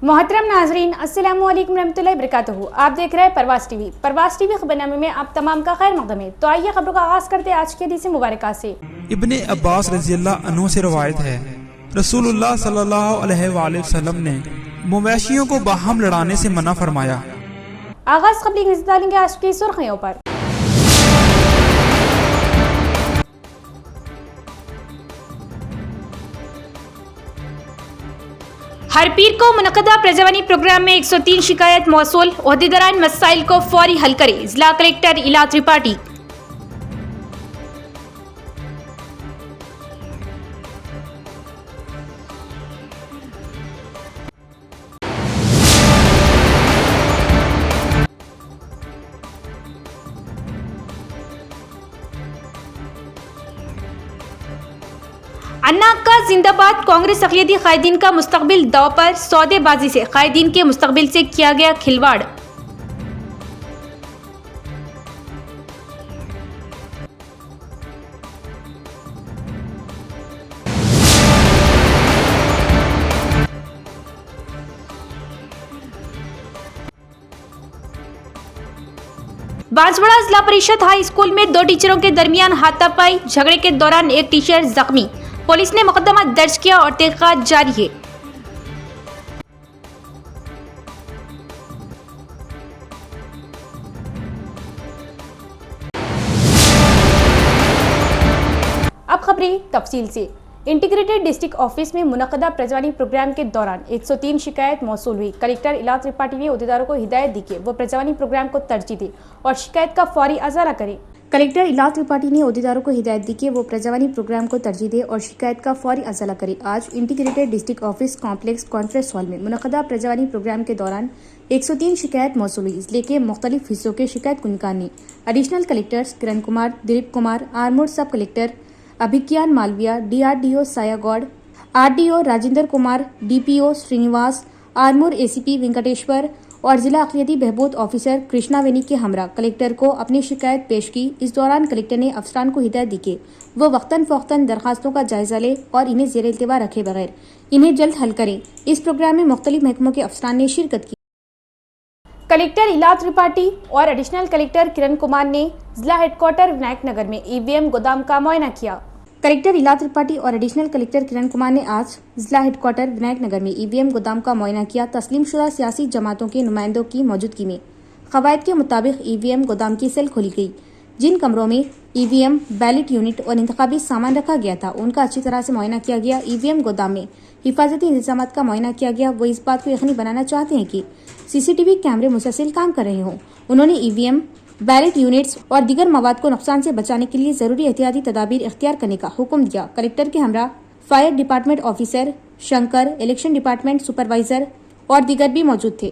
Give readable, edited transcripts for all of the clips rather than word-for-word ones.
मोहतरम नाजरीन, अस्सलाम वालेकुम रहमतुल्लाहि वबरकातुहू। आप देख रहे हैं परवास टीवी खबरनामे में आप तमाम का खैर मकदम है। तो आइए खबरों का आगाज करते हैं आज के हदीस मुबारक से। इब्ने अब्बास रज़ियल्लाहु अन्हु से रवायत है, रसूलुल्लाह सल्लल्लाहु अलैहि वसल्लम ने मवेशियों को बाहम लड़ाने से मना फरमाया। आगाज खबरी नजर डालेंगे आज की सुर्खियों पर। हर पीर को मुनक़दा प्रजवानी प्रोग्राम में 103 शिकायत मौसूल, ओहदेदारान मसाइल को फौरी हल करें। जिला कलेक्टर इला त्रिपाठी। अन्ना का जिंदाबाद। कांग्रेस अक़लियती कायदीन का मुस्तकबिल दाव पर, सौदेबाजी से कायदीन के मुस्तकबिल से किया गया खिलवाड़। बांसवाड़ा जिला परिषद हाई स्कूल में दो टीचरों के दरमियान हाथापाई, झगड़े के दौरान एक टीचर जख्मी। पुलिस ने मुकदमा दर्ज किया और तहकीकात जारी है। अब खबरें तफसील से। इंटीग्रेटेड डिस्ट्रिक्ट ऑफिस में मुनक़दा प्रजवानी प्रोग्राम के दौरान 103 शिकायत मौसूल हुई। कलेक्टर इला त्रिपाठी ने अहदेदारों को हिदायत दी कि वो प्रजवानी प्रोग्राम को तरजीह दे और शिकायत का फौरी अज़ाला करें। कलेक्टर इला त्रिपाठी ने अहदेदारों को हिदायत दी कि वो प्रजवानी प्रोग्राम को तरजीह दे और शिकायत का फौरी अज़ाला करे। आज integrated district office complex conference hall में मुनक़दा प्रजवानी प्रोग्राम के दौरान 103 शिकायत मौसूल हुई। जिले के मुख्तलिफ हिस्सों के शिकायत कुनकार ने additional collectors Kiran Kumar, Dilip Kumar, Armoor sub collector Abhigyan Malviya, DRDO Sayagoud, RDO Rajendra Kumar, DPO Srinivas, Armoor ACP Venkateshwar और जिला अक़लियती बहबूद ऑफिसर कृष्णा वेनी के हमरा कलेक्टर को अपनी शिकायत पेश की। इस दौरान कलेक्टर ने अफसरान को हिदायत दी कि वो वक्तन फ़ौक्तन दरखास्तों का जायजा ले और इन्हें ज़ेर इल्तिवा रखे बगैर इन्हें जल्द हल करें। इस प्रोग्राम में मुख्तलिफ महकमों के अफसरान ने शिरकत की। कलेक्टर इला त्रिपाठी और एडिशनल कलेक्टर किरण कुमार ने जिला हेडक्वार्टर विनायक नगर में EVM गोदाम का मुआयना किया। कलेक्टर इला त्रिपाठी और एडिशनल कलेक्टर किरण कुमार ने आज जिला हेडक्वार्टर विनायक नगर में EVM गोदाम का मुआयना किया। तस्लीम शुदा सियासी जमातों के नुमाइंदों की मौजूदगी में कवायद के मुताबिक EVM गोदाम की सेल खोली गई। जिन कमरों में EVM, बैलेट यूनिट और इंतखाबी सामान रखा गया था उनका अच्छी तरह से मुआयना किया गया। EVM गोदाम में हिफाजती इंतजाम का मुआयना किया गया। वो इस बात को यकीनी बनाना चाहते हैं कि CCTV कैमरे मुसलसल काम कर रहे हों। उन्होंने EVM, बैलेट यूनिट्स और दीगर मवाद को नुकसान से बचाने के लिए जरूरी एहतियाती तदाबीर इख्तियार करने का हुक्म दिया। कलेक्टर के हमरा fire department officer Shankar, election department supervisor और दीगर भी मौजूद थे।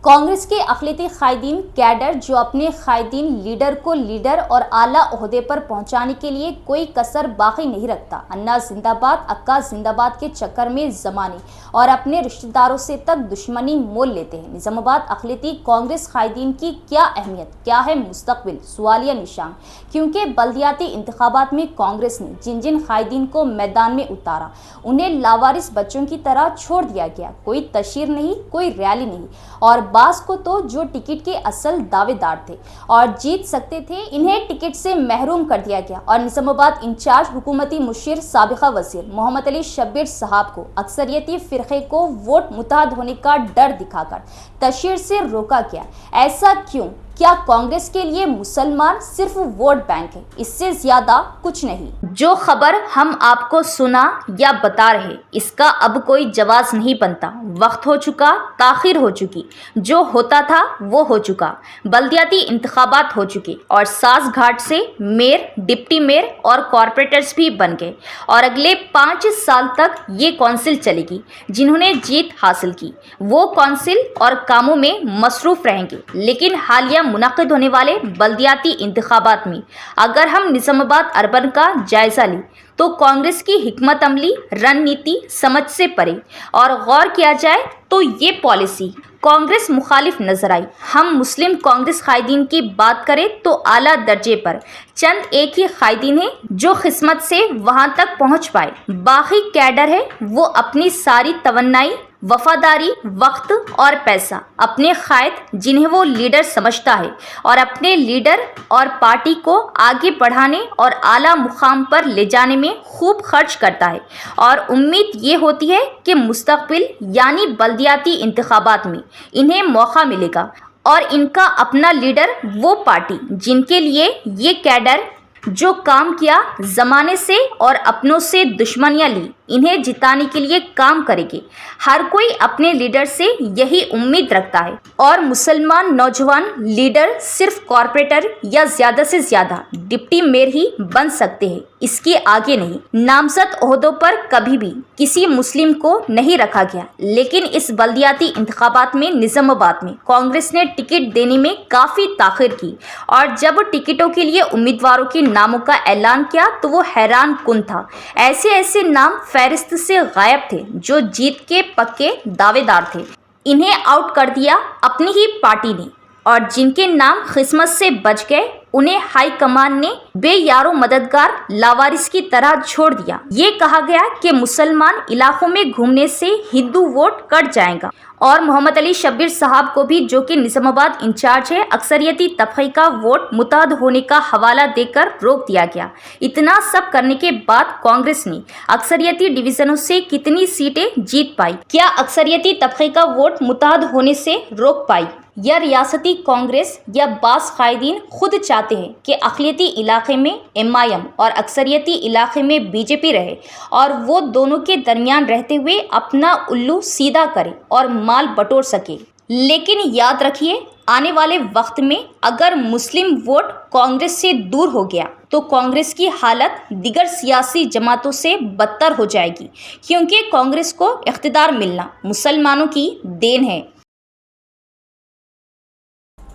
कांग्रेस के अक़लियती कायदीन कैडर जो अपने कायदीन लीडर को लीडर और आला ओहदे पर पहुंचाने के लिए कोई कसर बाकी नहीं रखता। अन्ना जिंदाबाद, अक्का जिंदाबाद के चक्कर में जमाने और अपने रिश्तेदारों से तक दुश्मनी मोल लेते हैं। निजामाबाद अक़लियती कांग्रेस कायदीन की क्या अहमियत, क्या है मुस्तकबिल, सवालिया निशान। क्योंकि बल्दियाती इंतखाबात में कांग्रेस ने जिन जिन कायदीन को मैदान में उतारा उन्हें लावारिस बच्चों की तरह छोड़ दिया गया। कोई तशहीर नहीं, कोई रैली नहीं और बास को तो जो टिकट के असल दावेदार थे और जीत सकते थे इन्हें टिकट से महरूम कर दिया गया। और निजामाबाद इंचार्ज हुकूमती मुशीर साबिका वजीर मोहम्मद अली शब्बीर साहब को अक्सरियती फिरके को वोट मुतहद होने का डर दिखाकर तशहीर से रोका गया। ऐसा क्यों? क्या कांग्रेस के लिए मुसलमान सिर्फ वोट बैंक है? इससे ज्यादा कुछ नहीं। जो खबर हम आपको सुना या बता रहे इसका अब कोई जवाब नहीं बनता। वक्त हो चुका, ताखिर हो चुकी, जो होता था वो हो चुका। बल्दियाती इंतखाबात हो चुके और सास घाट से मेयर, डिप्टी मेयर और कॉरपोरेटर्स भी बन गए और अगले 5 साल तक ये कौंसिल चलेगी। जिन्होंने जीत हासिल की वो कौंसिल और कामों में मसरूफ रहेंगे। लेकिन हालिया मुनाकिद होने वाले बल्दियाती इंतखाबात में अगर हम निजामाबाद अर्बन का जायजा लें तो कांग्रेस की हिकमत अमली रणनीति समझ से परे और गौर किया जाए तो ये पॉलिसी कांग्रेस मुखालिफ नजर आई। हम मुस्लिम कांग्रेस कायदीन की बात करें तो आला दर्जे पर चंद एक ही कायदीन है जो किस्मत से वहां तक पहुंच पाए। बाकी कैडर है वो अपनी सारी तवन्नाई वफादारी, वक्त और पैसा, अपने क़ायद जिन्हें वो लीडर समझता है और अपने लीडर और पार्टी को आगे बढ़ाने और आला मुकाम पर ले जाने में खूब खर्च करता है और उम्मीद ये होती है कि मुस्तकबिल यानी बल्दियाती इंतखाबात में इन्हें मौका मिलेगा और इनका अपना लीडर वो पार्टी जिनके लिए ये कैडर जो काम किया, ज़माने से और अपनों से दुश्मनियाँ ली, इन्हें जिताने के लिए काम करेंगे। हर कोई अपने लीडर से यही उम्मीद रखता है और मुसलमान नौजवान लीडर सिर्फ कॉरपोरेटर या ज़्यादा से ज़्यादा डिप्टी मेयर ही बन सकते हैं, इसके आगे नहीं। नामजद ओहदों पर कभी भी किसी मुस्लिम को नहीं रखा गया, लेकिन इस बल्दियाती इंतखाबात में निज़ामाबाद में कांग्रेस ने टिकट देने में काफ़ी ताख़िर की और जब टिकटों के लिए उम्मीदवारों के नामों का ऐलान किया तो वो हैरान कुन था। ऐसे ऐसे नाम फहरिस्त से गायब थे जो जीत के पक्के दावेदार थे। इन्हें आउट कर दिया अपनी ही पार्टी ने और जिनके नाम किस्मत से बच गए उन्हें हाई कमान ने बेयारो मददगार लावारिस की तरह छोड़ दिया। ये कहा गया कि मुसलमान इलाकों में घूमने से हिंदू वोट कट जाएगा और मोहम्मद अली शब्बीर साहब को भी, जो कि निज़ामाबाद इंचार्ज है, अक्सरियती तबके का वोट मुताद होने का हवाला देकर रोक दिया गया। इतना सब करने के बाद कांग्रेस ने अक्सरियती डिवीजनों से कितनी सीटें जीत पाई? क्या अक्सरियती तबके का वोट मुताद होने से रोक पाई? या रियासती कांग्रेस या बास कायदीन खुद चाहते हैं कि अक़लियती इलाके में MIM और अक्सरियती इलाके में BJP रहे और वो दोनों के दरमियान रहते हुए अपना उल्लू सीधा करे और माल बटोर सके। लेकिन याद रखिए, आने वाले वक्त में अगर मुस्लिम वोट कांग्रेस से दूर हो गया तो कांग्रेस की हालत दिगर सियासी जमातों से बदतर हो जाएगी, क्योंकि कांग्रेस को इख्तिदार मिलना मुसलमानों की देन है।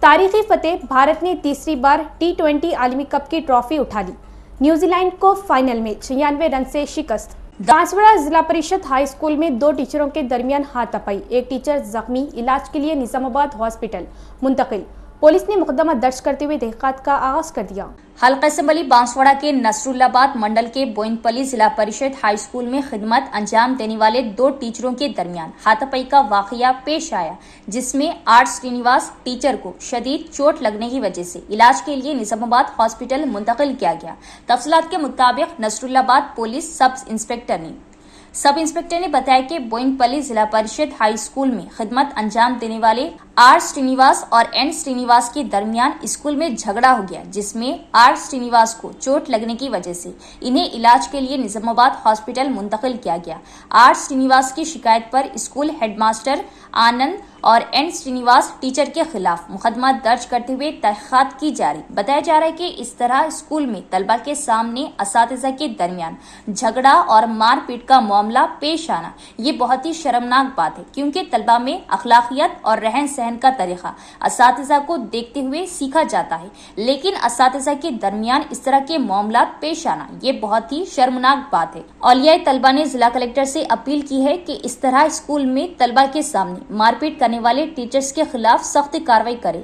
तारीखी फतेह, भारत ने तीसरी बार T20 आलमी कप की ट्रॉफी उठा ली। न्यूजीलैंड को फाइनल में 96 रन से शिकस्त। बांसवाड़ा जिला परिषद हाई स्कूल में 2 टीचरों के दरमियान हाथापाई, एक टीचर जख्मी, इलाज के लिए निजामाबाद हॉस्पिटल मुंतकिल। पुलिस ने मुकदमा दर्ज करते हुए तहकीकात का आगाज कर दिया। हल्का असम्बली बांसवाड़ा के नसरुल्लाबाद मंडल के बोइनपल्ली जिला परिषद हाई स्कूल में खिदमत अंजाम देने वाले 2 टीचरों के दरमियान हाथापाई का वाकया पेश आया, जिसमें आर श्रीनिवास टीचर को शदीद चोट लगने की वजह से इलाज के लिए निजामाबाद हॉस्पिटल मुंतकिल किया गया। तफसीलात के मुताबिक नसरुल्लाबाद पुलिस सब इंस्पेक्टर ने बताया कि बोइनपल्ली जिला परिषद हाई स्कूल में खिदमत अंजाम देने वाले आर श्रीनिवास और एन श्रीनिवास के दरमियान स्कूल में झगड़ा हो गया, जिसमें आर श्रीनिवास को चोट लगने की वजह से इन्हें इलाज के लिए निजामाबाद हॉस्पिटल मुंतकिल किया गया। आर श्रीनिवास की शिकायत पर स्कूल हेडमास्टर आनंद और एन श्रीनिवास टीचर के खिलाफ मुकदमा दर्ज करते हुए तहकीकात की जा रही। बताया जा रहा है कि इस तरह स्कूल में तलबा के सामने असातिज़ा के दरमियान झगड़ा और मारपीट का मामला पेश आना ये बहुत ही शर्मनाक बात है, क्योंकि तलबा में अखलाकियत और रहन सहन का तरीका असातिज़ा को देखते हुए सीखा जाता है, लेकिन असातिज़ा के दरमियान इस तरह के मामला पेश आना ये बहुत ही शर्मनाक बात है। औलियाए तलबा ने जिला कलेक्टर से अपील की है कि इस तरह स्कूल में तलबा के सामने मारपीट करने वाले टीचर्स के खिलाफ सख्त कार्रवाई करे।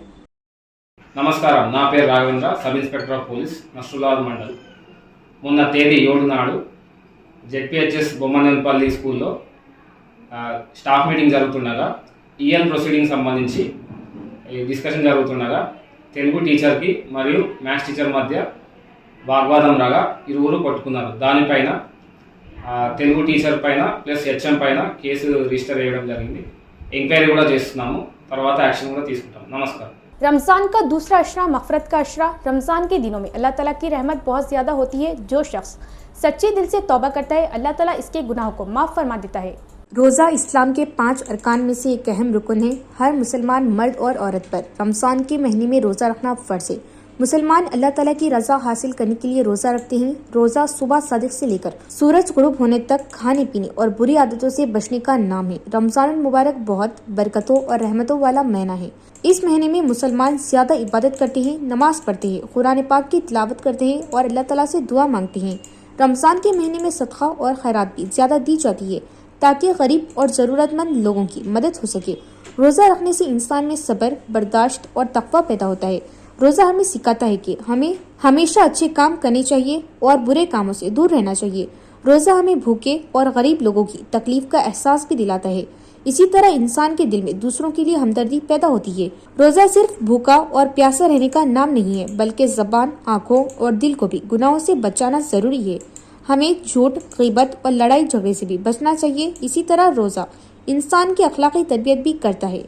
నమస్కారం, నా పేరు Raghavendra, sub inspector of police, Nasrullabad mandal. మొన్న తేదీ 7 నాడు జెడ్పిహెచ్ఎస్ బొమ్మనేపల్లి స్కూల్లో స్టాఫ్ మీటింగ్ జరుగుతుండగా ఈఎల్ ప్రొసీడింగ్ సంబంధించి డిస్కషన్ జరుగుతుండగా తెలుగు టీచర్కి మరియు మ్యాథ్స్ టీచర్ మధ్య వాగ్వాదం రాగా ఇరువురు కొట్టుకున్నారు. దానిపైన తెలుగు టీచర్ పైన ప్లస్ హెచ్ఎం పైన కేసు రిజిస్టర్ చేయడం జరిగింది. ఎంక్వైరీ కూడా చేస్తున్నాము, తర్వాత యాక్షన్ కూడా తీసుకుంటాం. నమస్కారం. रमज़ान का दूसरा अशरा मग़फ़िरत का अशरा। रमज़ान के दिनों में अल्लाह ताला की रहमत बहुत ज़्यादा होती है। जो शख्स सच्चे दिल से तौबा करता है, अल्लाह ताला इसके गुनाहों को माफ़ फरमा देता है। रोज़ा इस्लाम के 5 अरकान में से एक अहम रुकन है। हर मुसलमान मर्द और औरत पर रमज़ान के महीने में रोज़ा रखना फ़र्ज़ है। मुसलमान अल्लाह ताला की रज़ा हासिल करने के लिए रोज़ा रखते हैं। रोज़ा सुबह सादिक से लेकर सूरज गुरूब होने तक खाने पीने और बुरी आदतों से बचने का नाम है। रमज़ान मुबारक बहुत बरकतों और रहमतों वाला महीना है। इस महीने में मुसलमान ज़्यादा इबादत करते हैं, नमाज पढ़ते हैं, कुरान पाक की तिलावत करते हैं और अल्लाह ताला से दुआ मांगते हैं। रमज़ान के महीने में सदका और खैरात भी ज़्यादा दी जाती है ताकि गरीब और ज़रूरतमंद लोगों की मदद हो सके। रोज़ा रखने से इंसान में सब्र, बर्दाश्त और तक़वा पैदा होता है। रोज़ा हमें सिखाता है कि हमें हमेशा अच्छे काम करने चाहिए और बुरे कामों से दूर रहना चाहिए। रोज़ा हमें भूखे और गरीब लोगों की तकलीफ का एहसास भी दिलाता है। इसी तरह इंसान के दिल में दूसरों के लिए हमदर्दी पैदा होती है। रोजा सिर्फ भूखा और प्यासा रहने का नाम नहीं है, बल्कि ज़बान, आँखों और दिल को भी गुनाहों से बचाना जरूरी है। हमें झूठ, गीबत और लड़ाई झगड़े से भी बचना चाहिए। इसी तरह रोजा इंसान की अखलाकी तरबियत भी करता है।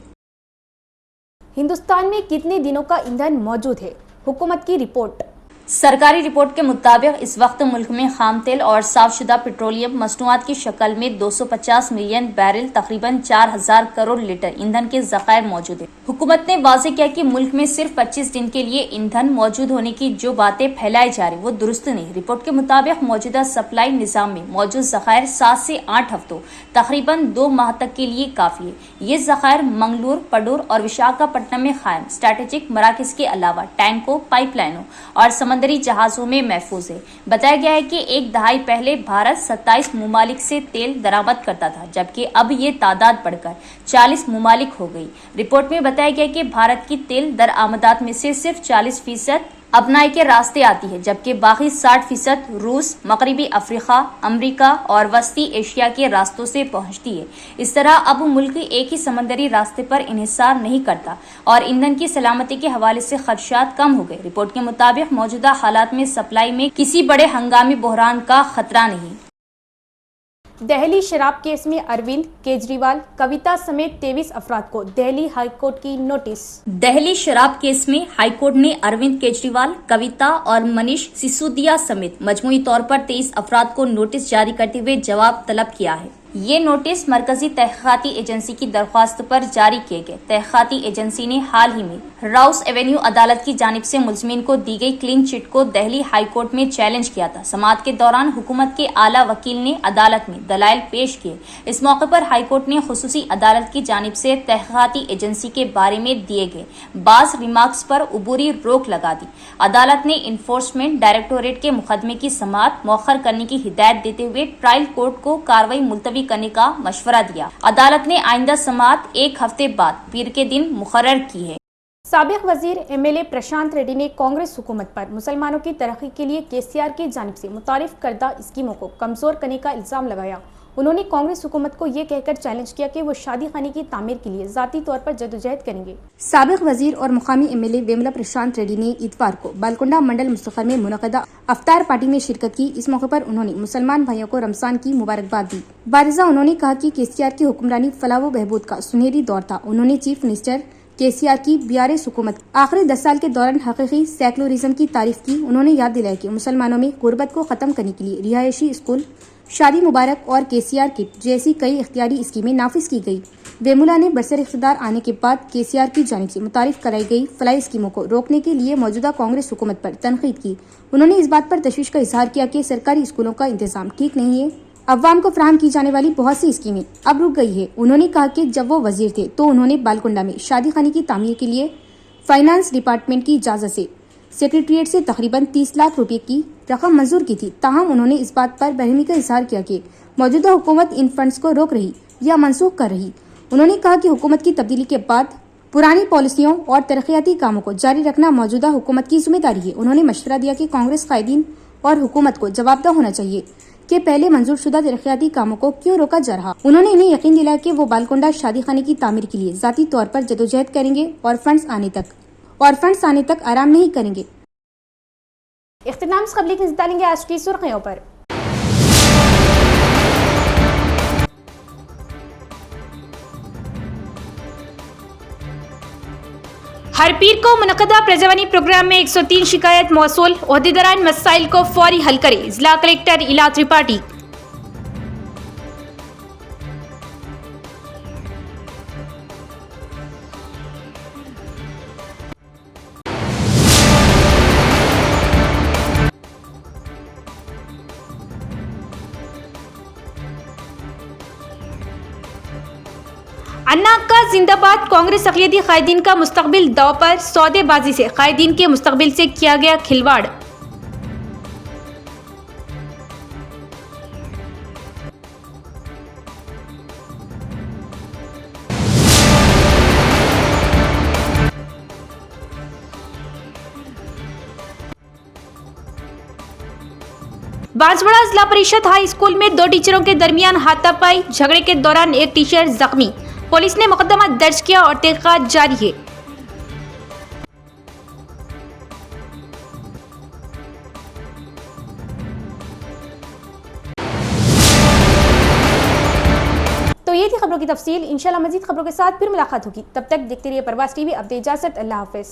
हिंदुस्तान में कितने दिनों का ईंधन मौजूद है? हुकूमत की रिपोर्ट। सरकारी रिपोर्ट के मुताबिक इस वक्त मुल्क में खाम तेल और साफशुदा पेट्रोलियम मसनूआत की शक्ल में 250 मिलियन बैरल तकरीबन 4000 करोड़ लीटर ईंधन के ज़खायर मौजूद है। हुकूमत ने वाज़े किया कि मुल्क में सिर्फ 25 दिन के लिए ईंधन मौजूद होने की जो बातें फैलाई जा रही वो दुरुस्त नहीं। रिपोर्ट के मुताबिक मौजूदा सप्लाई निज़ाम में मौजूद ज़खायर 7 से 8 हफ्तों तकरीबन 2 माह तक के लिए काफ़ी है। ये ज़खायर मंगलूर, पडूर और विशाखापट्टनम में कायम स्ट्रेटेजिक मराकज़ के अलावा टैंकों, पाइपलाइनों और समंदरी जहाजों में महफूज है। बताया गया है कि एक दहाई पहले भारत 27 मुमालिक से तेल दरामद करता था, जबकि अब ये तादाद बढ़कर 40 मुमालिक हो गई। रिपोर्ट में बताया गया कि भारत की तेल दरामदात में से सिर्फ 40% अपनाई के रास्ते आती है, जबकि बाकी 60% रूस, मगरबी अफ्रीका, अमेरिका और वस्ती एशिया के रास्तों से पहुंचती है। इस तरह अब मुल्क एक ही समंदरी रास्ते पर इन्हिसार नहीं करता और ईंधन की सलामती के हवाले से खदशात कम हो गए। रिपोर्ट के मुताबिक मौजूदा हालात में सप्लाई में किसी बड़े हंगामी बहरान का खतरा नहीं। दिल्ली शराब केस में अरविंद केजरीवाल, कविता समेत 23 अफराद को दिल्ली हाईकोर्ट की नोटिस। दिल्ली शराब केस में हाईकोर्ट ने अरविंद केजरीवाल, कविता और मनीष सिसोदिया समेत मजमूई तौर पर 23 अफराद को नोटिस जारी करते हुए जवाब तलब किया है। ये नोटिस मरकजी तहकीकाती एजेंसी की दरख्वास्त पर जारी किए गए। तहकीकाती एजेंसी ने हाल ही में राउस एवेन्यू अदालत की जानिब से मुलजमीन को दी गई क्लीन चिट को दिल्ली हाई कोर्ट में चैलेंज किया था। समाअत के दौरान हुकूमत के आला वकील ने अदालत में दलाइल पेश किए। इस मौके पर हाई कोर्ट ने खुसूसी अदालत की जानिब से तहकीकाती एजेंसी के बारे में दिए गए बाज़ रिमार्क्स पर उबूरी रोक लगा दी। अदालत ने इन्फोर्समेंट डायरेक्टोरेट के मुकदमे की समाअत मौखर करने की हिदायत देते हुए ट्रायल कोर्ट को कार्रवाई मुलतवी करने का मशवरा दिया। अदालत ने आइंदा समाअत 1 हफ्ते बाद पीर के दिन मुकर्रर की है। साबिक वजीर एमएलए प्रशांत रेड्डी ने कांग्रेस हुकूमत पर मुसलमानों की तरक्की के लिए केसीआर की जानिब से मुतारिफ करदा स्कीमों को कमजोर करने का इल्जाम लगाया। उन्होंने कांग्रेस हुकूमत को ये कहकर चैलेंज किया कि वो शादी खाने की तामीर के लिए जाती तौर पर जदोजहद करेंगे। साबिक वजीर और मुकामी एमएलए वेमुला प्रशांत रेड्डी ने इतवार को बालकुंडा मंडल मुस्तफर में मुनक़दा अफ्तार पार्टी में शिरकत की। इस मौके पर उन्होंने मुसलमान भाइयों को रमजान की मुबारकबाद दी। बारिज़ा उन्होंने कहा कि केसीआर की हुक्मरानी फलाह व बहबूद का सुनहरी दौर था। उन्होंने चीफ मिनिस्टर केसीआर की बीआरएस हुकूमत आखिरी 10 साल के दौरान हकीकी सेकुलरिज्म की तारीफ की। उन्होंने याद दिलाया कि मुसलमानों में गुर्बत को खत्म करने के लिए रिहायशी स्कूल, शादी मुबारक और केसीआर किट जैसी कई इख्तियारी स्कीमें नाफिज की गई। वेमुला ने बरसर इख्तिदार आने के बाद केसीआर की जानिब से मुतारिफ कराई गई फलाही स्कीमों को रोकने के लिए मौजूदा कांग्रेस हुकूमत पर तनकीद की। उन्होंने इस बात पर तशवीश का इजहार किया कि सरकारी स्कूलों का इंतजाम ठीक नहीं है। अवाम को फराहम की जाने वाली बहुत सी स्कीमें अब रुक गई है। उन्होंने कहा कि जब वो वजीर थे तो उन्होंने बालकुंडा में शादी खाने की तामीर के लिए फाइनेंस डिपार्टमेंट की इजाजत से सेक्रेटरीट से तकरीबन 30 लाख रुपए की रकम मंजूर की थी। ताहम उन्होंने इस बात पर बरहमी का इजहार किया कि मौजूदा हुकूमत इन फंड्स को रोक रही या मनसूख कर रही। उन्होंने कहा कि हुकूमत की तब्दीली के बाद पुरानी पॉलिसियों और तरक्याती कामों को जारी रखना मौजूदा हुकूमत की जिम्मेदारी है। उन्होंने मशवरा दिया कि कांग्रेस कायदीन और हुकूमत को जवाबदेह होना चाहिए कि पहले मंजूर शुदा तरक्याती कामों को क्यों रोका जा रहा। उन्होंने इन्हें यकीन दिलाया कि वो बालकुंडा शादी खाने की तामीर के लिए जाती तौर पर जदोजहद करेंगे और फंड्स आने तक आराम नहीं करेंगे। इख्तिताम से कबल नजर डालेंगे आज की सुर्खियों पर। हर पीर को मुनक़दा प्रजवानी प्रोग्राम में 103 शिकायत मौसूल, ओहदेदारान मसाइल को फौरी हल करे। जिला कलेक्टर इला त्रिपाठी। अन्ना का जिंदाबाद। कांग्रेस अक़लियती कायदीन का मुस्तकबिल दाव पर। सौदेबाजी से कायदीन के मुस्तकबिल से किया गया खिलवाड़। बांसवाड़ा जिला परिषद हाई स्कूल में 2 टीचरों के दरमियान हाथापाई। झगड़े के दौरान एक टीचर जख्मी। पुलिस ने मुकदमा दर्ज किया और तहकीकात जारी है। तो ये थी खबरों की तफसील। इंशाल्लाह मजीद खबरों के साथ फिर मुलाकात होगी। तब तक देखते रहिए प्रवास टीवी। अब दे इजाजत। अल्लाह हाफिज।